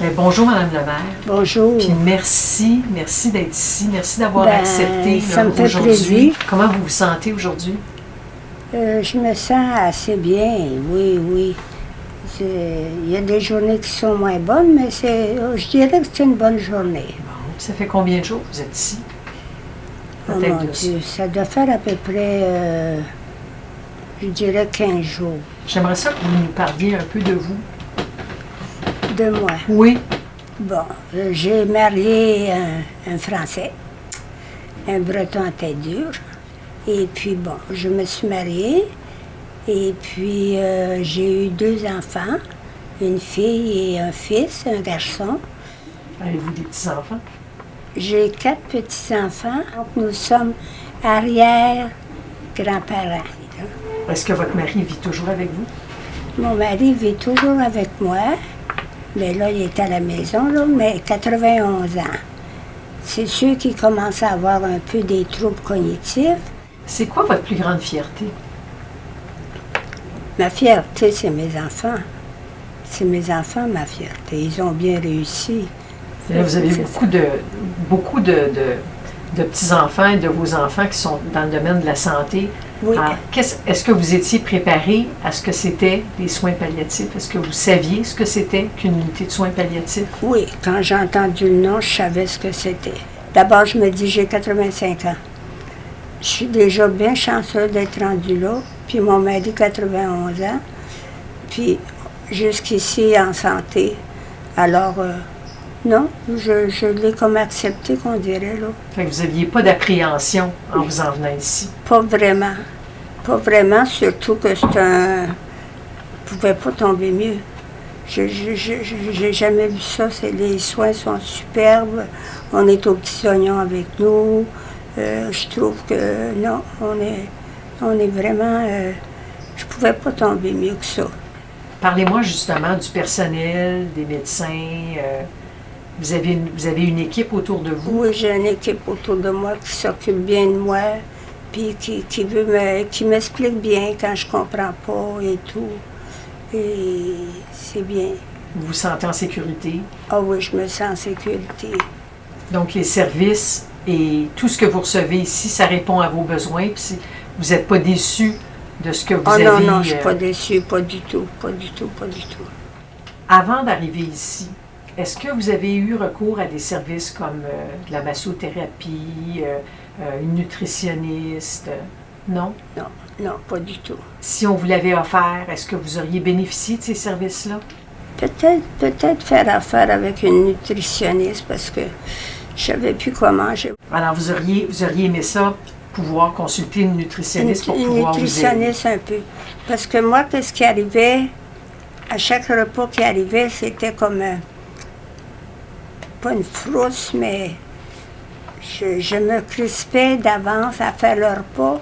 Bien, bonjour, Madame le maire. Bonjour. Puis merci d'être ici. Merci d'avoir accepté ça me fait aujourd'hui. plaisir. Comment vous vous sentez aujourd'hui? Je me sens assez bien, oui. Il y a des journées qui sont moins bonnes, mais je dirais que c'est une bonne journée. Bon, ça fait combien de jours que vous êtes ici? Oh mon Dieu, ça doit faire à peu près, je dirais 15 jours. J'aimerais ça que vous nous parliez un peu de vous. De moi. Oui. Bon, j'ai marié un Français, un Breton à tête dure. Et puis bon, je me suis mariée. Et puis j'ai eu 2 enfants, une fille et un fils, un garçon. Avez-vous des petits-enfants? J'ai 4 petits-enfants. Donc nous sommes arrière-grands-parents. Est-ce que votre mari vit toujours avec vous? Mon mari vit toujours avec moi. Mais là, il est à la maison, là, mais 91 ans. C'est sûr qu'il commence à avoir un peu des troubles cognitifs. C'est quoi votre plus grande fierté? Ma fierté, c'est mes enfants. C'est mes enfants, ma fierté. Ils ont bien réussi. Là, vous avez beaucoup de petits-enfants et de vos enfants qui sont dans le domaine de la santé. Oui. Est-ce que vous étiez préparé à ce que c'était des soins palliatifs? Est-ce que vous saviez ce que c'était qu'une unité de soins palliatifs? Oui, quand j'ai entendu le nom, je savais ce que c'était. D'abord, je me dis, j'ai 85 ans. Je suis déjà bien chanceuse d'être rendue là. Puis mon mari, 91 ans. Puis jusqu'ici, en santé. Alors, non, je l'ai comme accepté, qu'on dirait, là. Fait que vous n'aviez pas d'appréhension en vous en venant ici? Pas vraiment. Pas vraiment, surtout que c'est un... Je pouvais pas tomber mieux. J'ai jamais vu ça. Les soins sont superbes. On est aux petits oignons avec nous. Je trouve que non, on est vraiment... je pouvais pas tomber mieux que ça. Parlez-moi justement du personnel, des médecins. Vous avez une équipe autour de vous? Oui, j'ai une équipe autour de moi qui s'occupe bien de moi, puis qui m'explique bien quand je comprends pas et tout. Et c'est bien. Vous vous sentez en sécurité? Ah oui, je me sens en sécurité. Donc les services et tout ce que vous recevez ici, ça répond à vos besoins, puis vous n'êtes pas déçu de ce que vous avez... Non, je ne suis pas déçue, pas du tout. Avant d'arriver ici, est-ce que vous avez eu recours à des services comme de la massothérapie, une nutritionniste? Non? Non, pas du tout. Si on vous l'avait offert, est-ce que vous auriez bénéficié de ces services-là? Peut-être faire affaire avec une nutritionniste parce que je ne savais plus comment. Alors, vous auriez aimé ça, pouvoir consulter une nutritionniste pour pouvoir vous aider? Une nutritionniste un peu. Parce que moi, qu'est-ce qui arrivait, à chaque repas qui arrivait, c'était comme, pas une frousse, mais je me crispais d'avance à faire le repas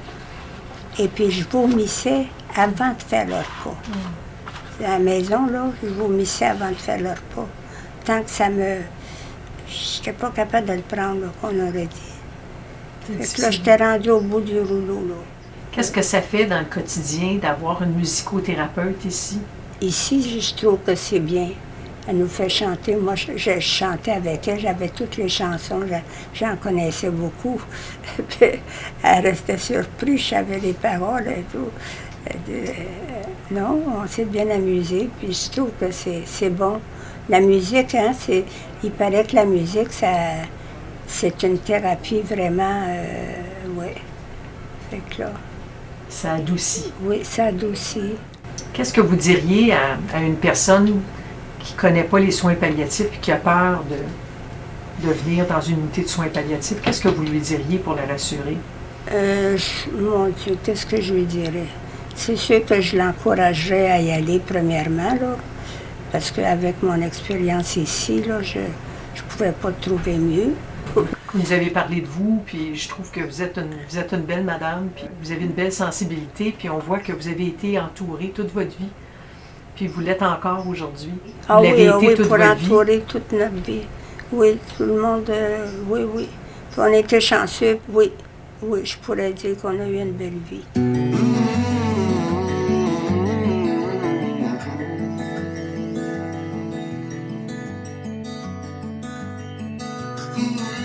et puis je vomissais avant de faire le repas. À la maison, là, je vomissais avant de faire le repas. Tant que ça me... Je n'étais pas capable de le prendre, là, qu'on aurait dit. Fait que là, j'étais rendue au bout du rouleau, là. Qu'est-ce que ça fait dans le quotidien d'avoir une musicothérapeute ici? Ici, je trouve que c'est bien. Elle nous fait chanter. Moi, je chantais avec elle, j'avais toutes les chansons, j'en connaissais beaucoup. Elle restait surprise, je savais les paroles et tout. Non, on s'est bien amusé, puis je trouve que c'est bon. La musique, hein, il paraît que la musique, c'est une thérapie vraiment, oui. Fait que là... Ça adoucit. Oui, ça adoucit. Qu'est-ce que vous diriez à une personne qui ne connaît pas les soins palliatifs et qui a peur de venir dans une unité de soins palliatifs? Qu'est-ce que vous lui diriez pour la rassurer? Mon Dieu, qu'est-ce que je lui dirais? C'est sûr que je l'encouragerais à y aller premièrement, là, parce qu'avec mon expérience ici, là, je ne pouvais pas trouver mieux. Vous avez parlé de vous, puis je trouve que vous êtes une belle madame, puis vous avez une belle sensibilité, puis on voit que vous avez été entourée toute votre vie, puis vous l'êtes encore aujourd'hui. Ah oui, toute pour votre vie. entourer toute notre vie. Oui, tout le monde, oui. Puis on était chanceux, oui, je pourrais dire qu'on a eu une belle vie. Ooh,